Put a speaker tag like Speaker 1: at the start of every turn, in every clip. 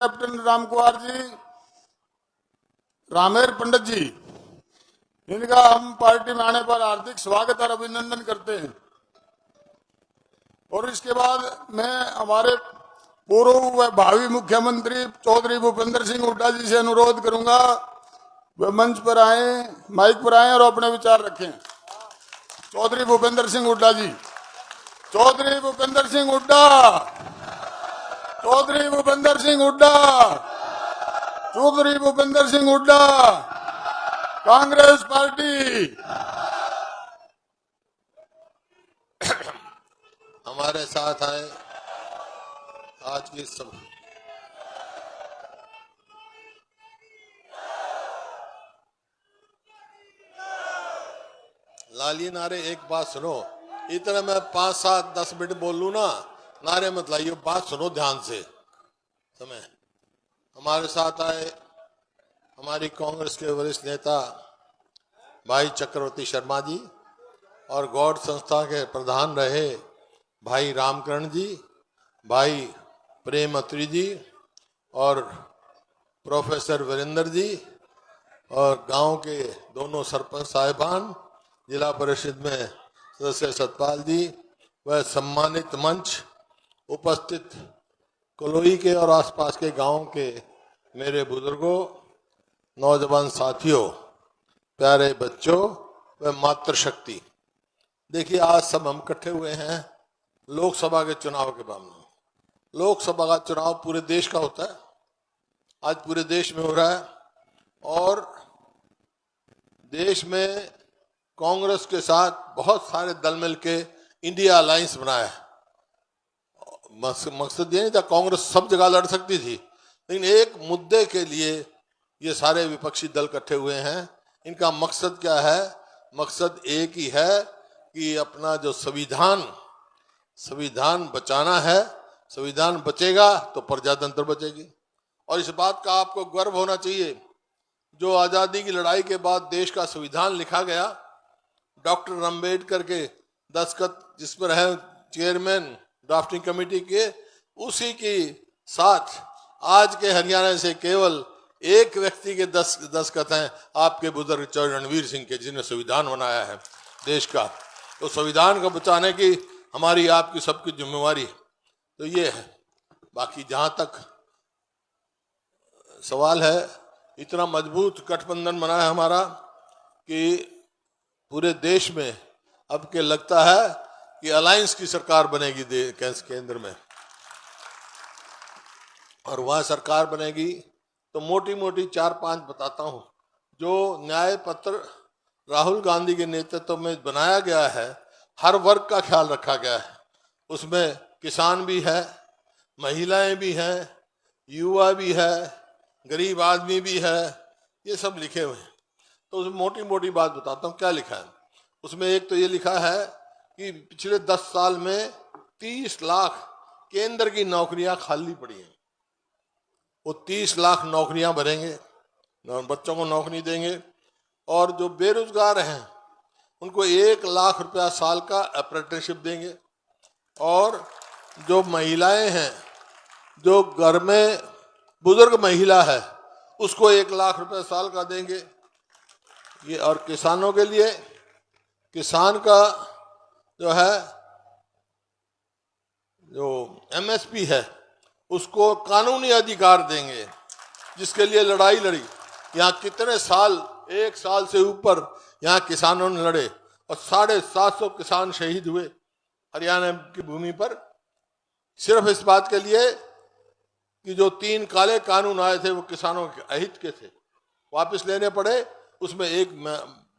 Speaker 1: Captain Ram Kumar ji, रामेर पंडित जी, इनका हम party में आने पर हार्दिक स्वागत और अभिनंदन करते हैं। और इसके बाद मैं हमारे पूर्व व भावी मुख्यमंत्री चौधरी भूपेंद्र सिंह हुड्डा जी से अनुरोध करूंगा वे मंच पर आए, माइक पर आए और अपने विचार रखें। चौधरी भूपेंद्र सिंह हुड्डा जी, चौधरी भूपेंद्र सिंह हुड्डा, चौधरी भूपेंद्र सिंह हुड्डा, चौधरी भूपेंद्र सिंह हुड्डा, कांग्रेस पार्टी।
Speaker 2: हमारे साथ आए आज की सब लालिए नारे। एक बात सुनो, इतना मैं 5, 7, 10 मिनट बोल लू ना, नारे मत लाइए, बात सुनो ध्यान से। समय हमारे साथ आए हमारी कांग्रेस के वरिष्ठ नेता भाई चक्रवर्ती शर्मा जी और गौड़ संस्था के प्रधान रहे भाई रामकरण जी, भाई प्रेम अत्री जी और प्रोफेसर वीरेंद्र जी और गांव के दोनों सरपंच साहिबान, जिला परिषद में सदस्य सतपाल जी व सम्मानित मंच उपस्थित कलोई के और आसपास के गांव के मेरे बुजुर्गों, नौजवान साथियों, प्यारे बच्चों व मातृशक्ति। देखिए, आज सब हम इकट्ठे हुए हैं लोकसभा के चुनाव के मामले। लोकसभा का चुनाव पूरे देश का होता है, आज पूरे देश में हो रहा है और देश में कांग्रेस के साथ बहुत सारे दल मिलके इंडिया अलायंस बनाया है। मकसद ये नहीं था कांग्रेस सब जगह लड़ सकती थी, लेकिन एक मुद्दे के लिए ये सारे विपक्षी दल इकट्ठे हुए हैं। इनका मकसद क्या है? मकसद एक ही है कि अपना जो संविधान बचाना है। संविधान बचेगा तो प्रजातंत्र बचेगी। और इस बात का आपको गर्व होना चाहिए, जो आज़ादी की लड़ाई के बाद देश का संविधान लिखा गया, डॉक्टर अम्बेडकर के दस्तखत जिस पर है चेयरमैन ड्राफ्टिंग कमेटी के, उसी के साथ आज के हरियाणा से केवल एक व्यक्ति के दस्तखत हैं, आपके बुजुर्ग चौधरी रणवीर सिंह के, जिन्होंने संविधान बनाया है देश का। तो संविधान को बचाने की हमारी आपकी सबकी जिम्मेवारी तो ये है। बाकी जहां तक सवाल है, इतना मजबूत गठबंधन बना है हमारा कि पूरे देश में अब के लगता है कि अलायंस की सरकार बनेगी केंद्र में, और वह सरकार बनेगी तो मोटी मोटी 4-5 बताता हूं। जो न्याय पत्र राहुल गांधी के नेतृत्व में बनाया गया है, हर वर्ग का ख्याल रखा गया है। उसमें किसान भी है, महिलाएं भी हैं, युवा भी है, गरीब आदमी भी है, ये सब लिखे हुए हैं। तो उसमें मोटी मोटी बात बताता हूँ क्या लिखा है। उसमें एक तो ये लिखा है कि पिछले 10 साल में 30 लाख केंद्र की नौकरियां खाली पड़ी हैं। वो 30 लाख नौकरियां भरेंगे, बच्चों को नौकरी देंगे, और जो बेरोजगार हैं उनको 1 लाख रुपया साल का अप्रेंटिसशिप देंगे, और जो महिलाएं हैं, जो घर में बुजुर्ग महिला है, उसको 1 लाख रुपया साल का देंगे ये। और किसानों के लिए, किसान का जो है, जो एमएसपी है, उसको कानूनी अधिकार देंगे, जिसके लिए लड़ाई लड़ी। यहाँ कितने साल, 1 साल से ऊपर यहाँ किसानों ने लड़े और 750 किसान शहीद हुए हरियाणा की भूमि पर, सिर्फ इस बात के लिए कि जो 3 काले कानून आए थे वो किसानों के अहित के थे, वापस लेने पड़े। उसमें एक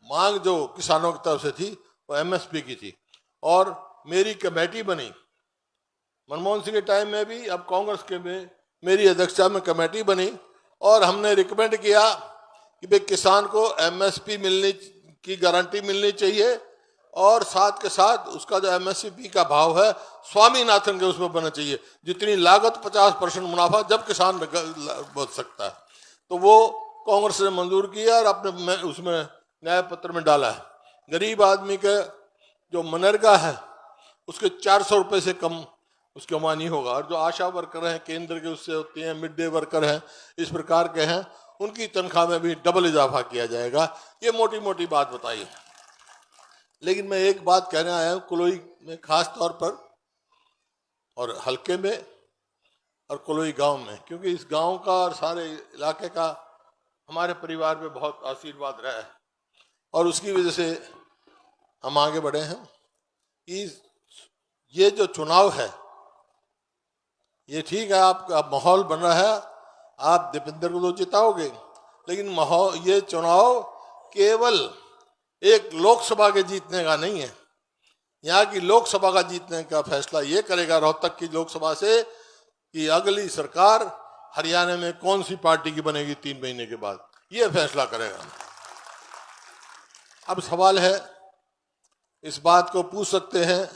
Speaker 2: मांग जो किसानों की तरफ से थी वो एमएसपी की थी। और मेरी कमेटी बनी मनमोहन सिंह के टाइम में भी, अब कांग्रेस के में मेरी अध्यक्षता में कमेटी बनी, और हमने रिकमेंड किया कि भाई किसान को एमएसपी मिलने की गारंटी मिलनी चाहिए, और साथ के साथ उसका जो एमएसपी का भाव है स्वामीनाथन के उसमें बनना चाहिए, जितनी लागत 50% मुनाफा, जब किसान बच सकता है। तो वो कांग्रेस ने मंजूर किया और अपने उसमें न्याय पत्र में डाला है। गरीब आदमी के जो मनरेगा है उसके 400 रुपये से कम उसके वहाँ नहीं होगा। और जो आशा वर्कर हैं केंद्र के उससे होते हैं, मिड डे वर्कर हैं, इस प्रकार के हैं, उनकी तनख्वाह में भी डबल इजाफा किया जाएगा। ये मोटी मोटी बात बताई। लेकिन मैं एक बात कहने आया हूँ कुलोई में खास तौर पर, और हल्के में, और कुलोई गांव में, क्योंकि इस गांव का और सारे इलाके का हमारे परिवार पे बहुत आशीर्वाद रहा है और उसकी वजह से हम आगे बढ़े हैं। ये जो चुनाव है, ये ठीक है, आपका माहौल बन रहा है, आप दीपेंद्र को तो जिताओगे, लेकिन माहौल, ये चुनाव केवल एक लोकसभा के जीतने का नहीं है। यहाँ की लोकसभा का जीतने का फैसला ये करेगा, रोहतक की लोकसभा से, कि अगली सरकार हरियाणा में कौन सी पार्टी की बनेगी 3 महीने के बाद, ये फैसला करेगा। अब सवाल है, इस बात को पूछ सकते हैं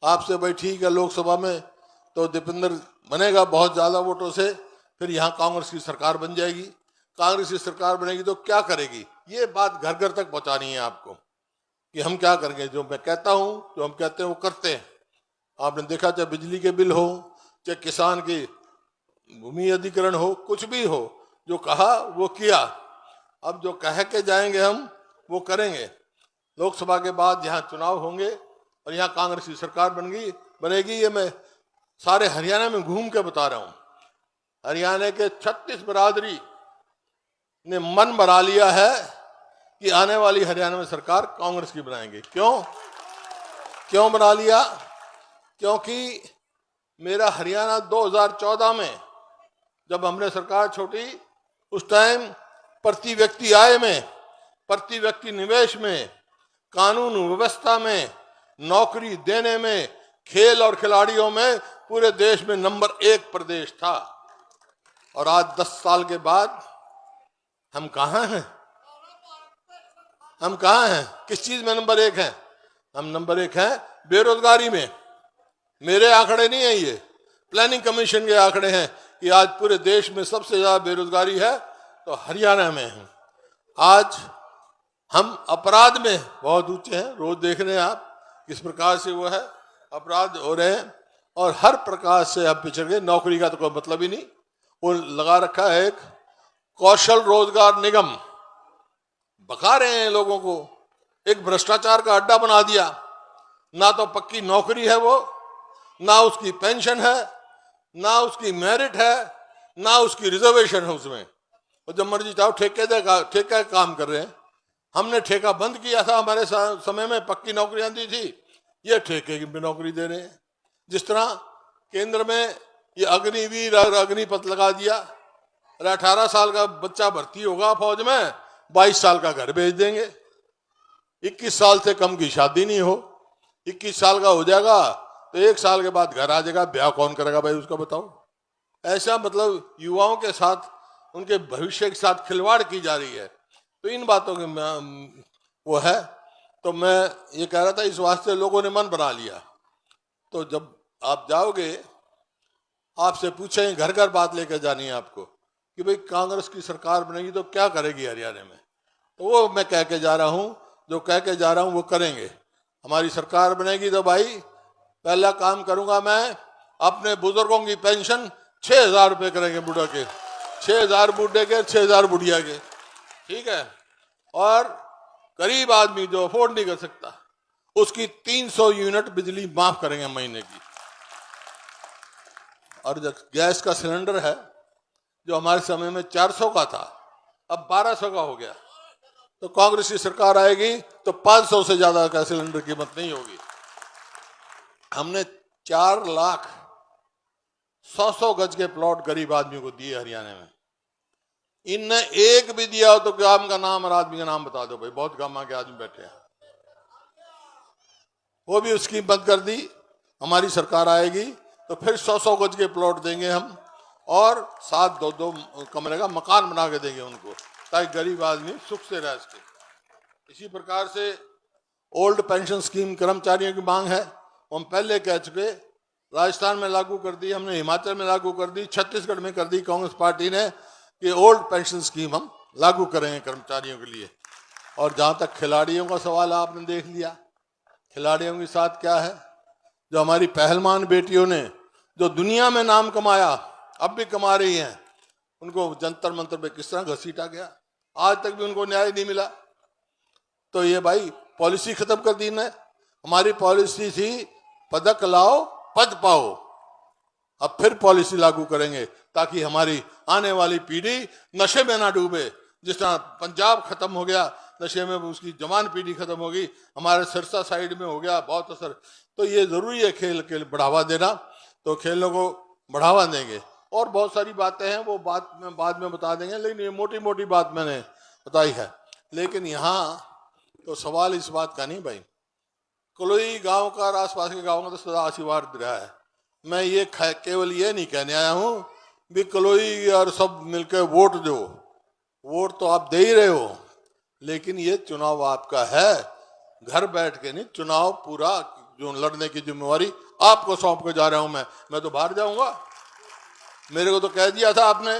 Speaker 2: आपसे, भाई ठीक है लोकसभा में तो दीपेंद्र बनेगा बहुत ज़्यादा वोटों से, फिर यहाँ कांग्रेस की सरकार बन जाएगी, कांग्रेस की सरकार बनेगी तो क्या करेगी? ये बात घर घर तक पहुँचानी है आपको कि हम क्या करेंगे। जो मैं कहता हूँ, जो हम कहते हैं वो करते हैं। आपने देखा, चाहे बिजली के बिल हो, चाहे किसान की भूमि अधिग्रहण हो, कुछ भी हो, जो कहा वो किया। अब जो कह के जाएंगे हम वो करेंगे। लोकसभा के बाद यहाँ चुनाव होंगे और यहाँ कांग्रेस की सरकार बनेगी। ये मैं सारे हरियाणा में घूम के बता रहा हूँ। हरियाणा के 36 बरादरी ने मन बना लिया है कि आने वाली हरियाणा में सरकार कांग्रेस की बनाएंगे। क्यों बना लिया? क्योंकि मेरा हरियाणा 2014 में जब हमने सरकार छोड़ी, उस टाइम प्रति व्यक्ति आय में, प्रति व्यक्ति निवेश में, कानून व्यवस्था में, नौकरी देने में, खेल और खिलाड़ियों में पूरे देश में नंबर 1 प्रदेश था। और आज 10 साल के बाद हम कहाँ हैं? हम कहाँ हैं? किस चीज में नंबर 1 हैं? हम नंबर 1 हैं बेरोजगारी में। मेरे आंकड़े नहीं है, ये प्लानिंग कमीशन के आंकड़े हैं कि आज पूरे देश में सबसे ज्यादा बेरोजगारी है तो हरियाणा में है। आज हम अपराध में बहुत ऊंचे हैं। रोज देख रहे हैं आप किस प्रकार से वो है, अपराध हो रहे हैं और हर प्रकार से हम पिछड़ गए। नौकरी का तो कोई मतलब ही नहीं। वो लगा रखा है एक कौशल रोजगार निगम, बका रहे हैं लोगों को, एक भ्रष्टाचार का अड्डा बना दिया। ना तो पक्की नौकरी है वो, ना उसकी पेंशन है, ना उसकी मेरिट है, ना उसकी रिजर्वेशन है उसमें। और जब मर्जी चाहो ठेका काम कर रहे हैं। हमने ठेका बंद किया था, हमारे समय में पक्की नौकरियां दी थी, ये ठेके की नौकरी दे रहे हैं। जिस तरह केंद्र में ये अग्निवीर और अग्निपथ लगा दिया, 18 साल का बच्चा भर्ती होगा फौज में, 22 साल का घर भेज देंगे। 21 साल से कम की शादी नहीं हो, 21 साल का हो जाएगा तो 1 साल के बाद घर आ जाएगा। ब्याह कौन करेगा भाई उसका बताओ? ऐसा मतलब युवाओं के साथ, उनके भविष्य के साथ खिलवाड़ की जा रही है। तो इन बातों के वो है। तो मैं ये कह रहा था, इस वास्ते लोगों ने मन बना लिया। तो जब आप जाओगे, आपसे पूछेंगे, घर घर बात लेकर जानी है आपको कि भाई कांग्रेस की सरकार बनेगी तो क्या करेगी हरियाणा में। तो वो मैं कह के जा रहा हूँ, जो कह के जा रहा हूँ वो करेंगे। हमारी सरकार बनेगी तो भाई पहला काम करूंगा मैं, अपने बुजुर्गों की पेंशन 6,000 रुपये करेंगे। बुढ़ा के 6,000 बूढ़े के, 6,000 बुढ़िया के, ठीक है। और गरीब आदमी जो अफोर्ड नहीं कर सकता, उसकी 300 यूनिट बिजली माफ करेंगे महीने की। और जो गैस का सिलेंडर है, जो हमारे समय में 400 का था, अब 1200 का हो गया। तो कांग्रेस की सरकार आएगी तो 500 से ज्यादा का सिलेंडर कीमत नहीं होगी। हमने 4 लाख 100 गज के प्लॉट गरीब आदमियों को दिए हरियाणा में। इनने एक भी दिया हो तो गांव का नाम और आदमी का नाम बता दो भाई। बहुत गांव के आदमी बैठे हैं, वो भी स्कीम बंद कर दी। हमारी सरकार आएगी तो फिर 100 गज के प्लॉट देंगे हम, और 7 2 कमरे का मकान बना के देंगे उनको, ताकि गरीब आदमी सुख से रह सके। इसी प्रकार से ओल्ड पेंशन स्कीम कर्मचारियों की मांग है, हम पहले कह चुके। राजस्थान में लागू कर दी हमने, हिमाचल में लागू कर दी, छत्तीसगढ़ में कर दी कांग्रेस पार्टी ने कि ओल्ड पेंशन स्कीम हम लागू करेंगे कर्मचारियों के लिए। और जहां तक खिलाड़ियों का सवाल है, आपने देख लिया खिलाड़ियों के साथ क्या है। जो हमारी पहलवान बेटियों ने जो दुनिया में नाम कमाया, अब भी कमा रही हैं, उनको जंतर मंतर पे किस तरह घसीटा गया, आज तक भी उनको न्याय नहीं मिला। तो ये भाई पॉलिसी खत्म कर दी ने। हमारी पॉलिसी थी पदक लाओ पद पाओ, अब फिर पॉलिसी लागू करेंगे ताकि हमारी आने वाली पीढ़ी नशे में ना डूबे। जिस तरह पंजाब खत्म हो गया नशे में, उसकी जवान पीढ़ी खत्म होगी, हमारे सिरसा साइड में हो गया बहुत असर। तो ये जरूरी है खेल के बढ़ावा देना, तो खेलों को बढ़ावा देंगे। और बहुत सारी बातें हैं, वो बात में बाद में बता देंगे, लेकिन ये मोटी मोटी बात मैंने बताई है। लेकिन यहाँ तो सवाल इस बात का नहीं भाई, कलोई गांव का और आसपास के गांव का तो सदा आशीर्वाद रहा है। मैं ये केवल ये नहीं कहने आया हूँ भी कलोई और सब मिलकर वोट दो, वोट तो आप दे ही रहे हो, लेकिन ये चुनाव आपका है, घर बैठ के नहीं, चुनाव पूरा जो लड़ने की जिम्मेवारी आपको सौंप के जा रहा हूं मैं तो बाहर जाऊंगा। मेरे को तो कह दिया था आपने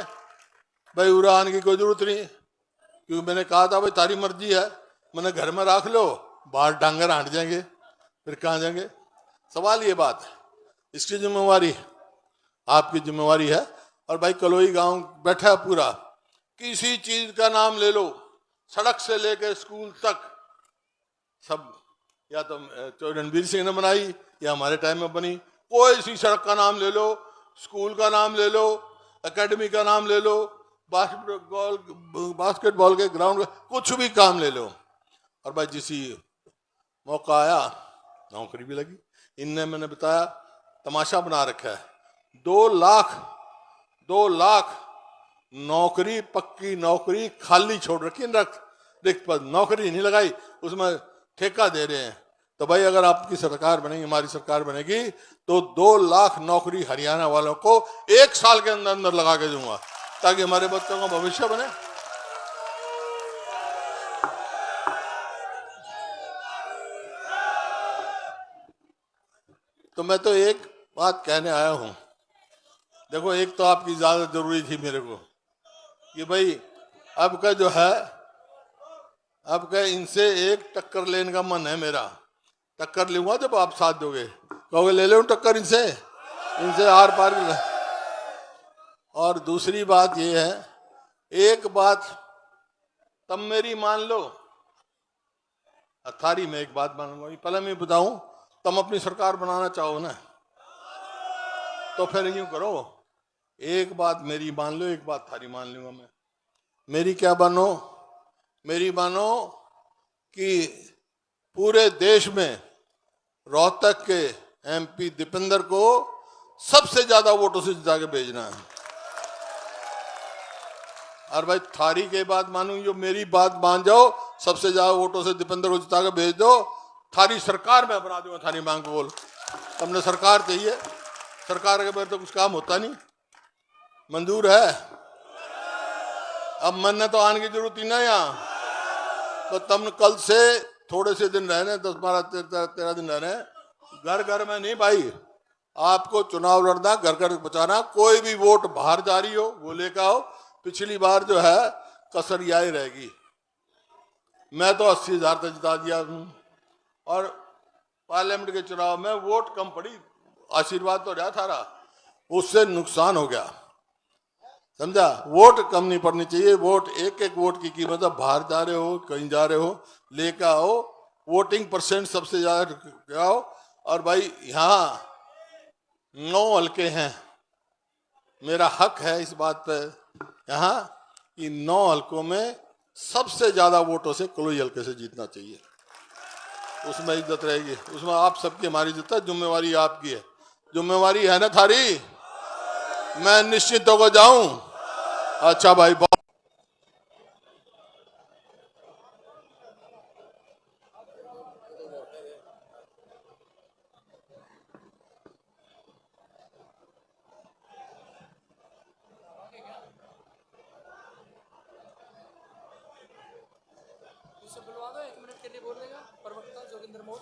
Speaker 2: भाई उरा आने की कोई जरूरत नहीं, क्योंकि मैंने कहा था भाई तारी मर्जी है, मैंने घर में रख लो, बाहर डांगर हट जाएंगे, फिर कहाँ जाएंगे। सवाल ये बात है, इसकी जिम्मेवारी आपकी जिम्मेवारी है। और भाई कलोई गांव बैठा पूरा, किसी चीज का नाम ले लो, सड़क से लेकर स्कूल तक सब या तो रणवीर सिंह ने बनाई या हमारे टाइम में बनी। कोई सी सड़क का नाम ले लो, स्कूल का नाम ले लो, एकेडमी का नाम ले लो, बास्केटबॉल के ग्राउंड का कुछ भी काम ले लो। और भाई जिसी मौका आया नौकरी भी लगी। इनने मैंने बताया तमाशा बना रखा है, 2 लाख नौकरी, पक्की नौकरी खाली छोड़ रखी, रिक्त पद, नौकरी नहीं लगाई, उसमें ठेका दे रहे हैं। तो भाई अगर आपकी सरकार बनेगी, हमारी सरकार बनेगी, तो 2 लाख नौकरी हरियाणा वालों को 1 साल के अंदर अंदर लगा के दूंगा, ताकि हमारे बच्चों का भविष्य बने। तो मैं तो एक बात कहने आया हूं, देखो एक तो आपकी इजाजत जरूरी थी मेरे को कि भाई अब का जो है, अब का इनसे एक टक्कर लेने का मन है मेरा। टक्कर लूंगा जब आप साथ दोगे, कहोगे ले लो टक्कर इनसे आर पार। और दूसरी बात ये है, एक बात तब मेरी मान लो, अथारी में एक बात मानूंगा, पहले मैं बताऊं, तुम अपनी सरकार बनाना चाहो ना, तो फिर यूं करो, एक बात मेरी मान लो, एक बात थारी मान लूंगा मैं। मेरी क्या मानो? मेरी मानो कि पूरे देश में रोहतक के एमपी दीपेंद्र को सबसे ज्यादा वोटों से जिता के भेजना है। और भाई थारी के बात मानू, जो मेरी बात मान जाओ, सबसे ज्यादा वोटों से दीपेंद्र को जिता के भेज दो, थारी सरकार में बना दूंगा। थारी मांग को बोल, तुमने सरकार चाहिए, सरकार के बगैर तो कुछ काम होता नहीं। मंजूर है? अब मन तो आने की जरूरत ही ना यहाँ, तो तुम कल से थोड़े से दिन रहने, 10-12-13 दिन रहने, घर घर में नहीं भाई, आपको चुनाव लड़ना, घर घर बचाना। कोई भी वोट बाहर जा रही हो वो लेकर आओ। पिछली बार जो है कसर यही रहेगी, मैं तो 80,000 तक जिता दिया हूं, और पार्लियामेंट के चुनाव में वोट कम पड़ी, आशीर्वाद तो रहा थारा, उससे नुकसान हो गया, समझा। वोट कम नहीं पड़नी चाहिए, वोट एक एक वोट की कीमत है। बाहर जा रहे हो, कहीं जा रहे हो, लेकर आओ, वोटिंग परसेंट सबसे ज्यादा आओ। और भाई यहाँ 9 हल्के हैं, मेरा हक है इस बात पे यहाँ कि 9 हल्कों में सबसे ज्यादा वोटों से कलोई हल्के से जीतना चाहिए, उसमें इज्जत रहेगी, उसमें आप सबकी हमारी इज्जत है। जिम्मेवारी आपकी है, जिम्मेवारी है ना थारी, मैं निश्चित होकर जाऊं। अच्छा भाई,
Speaker 3: बुलवा दो, 1 मिनट के लिए बोल देगा प्रवक्ता जोगिंदर मोर।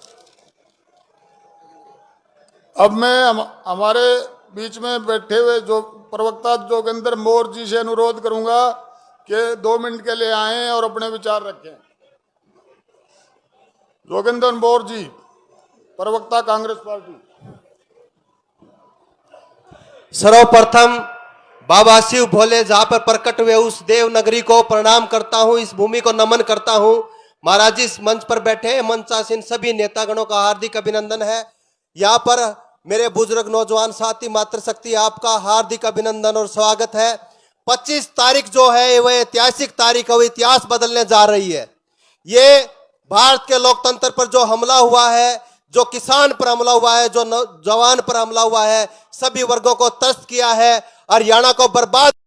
Speaker 1: अब मैं हमारे बीच में बैठे हुए जो प्रवक्ता जोगिंदर मोर जी से अनुरोध करूंगा कि 2 मिनट के लिए आएं और अपने विचार रखें। जोगिंदर मोर जी, प्रवक्ता कांग्रेस पार्टी।
Speaker 4: सर्वप्रथम बाबा शिव भोले जहां पर प्रकट हुए उस देव नगरी को प्रणाम करता हूं, इस भूमि को नमन करता हूं। महाराज जी इस मंच पर बैठे हैं, मंचासीन सभी नेतागणों का हार्दिक अभिनंदन है। यहाँ पर मेरे बुजुर्ग नौजवान साथी मातृशक्ति, आपका हार्दिक अभिनंदन और स्वागत है। 25 तारीख जो है वह ऐतिहासिक तारीख है, वो इतिहास बदलने जा रही है। ये भारत के लोकतंत्र पर जो हमला हुआ है, जो किसान पर हमला हुआ है, जो जवान पर हमला हुआ है, सभी वर्गों को त्रस्त किया है, हरियाणा को बर्बाद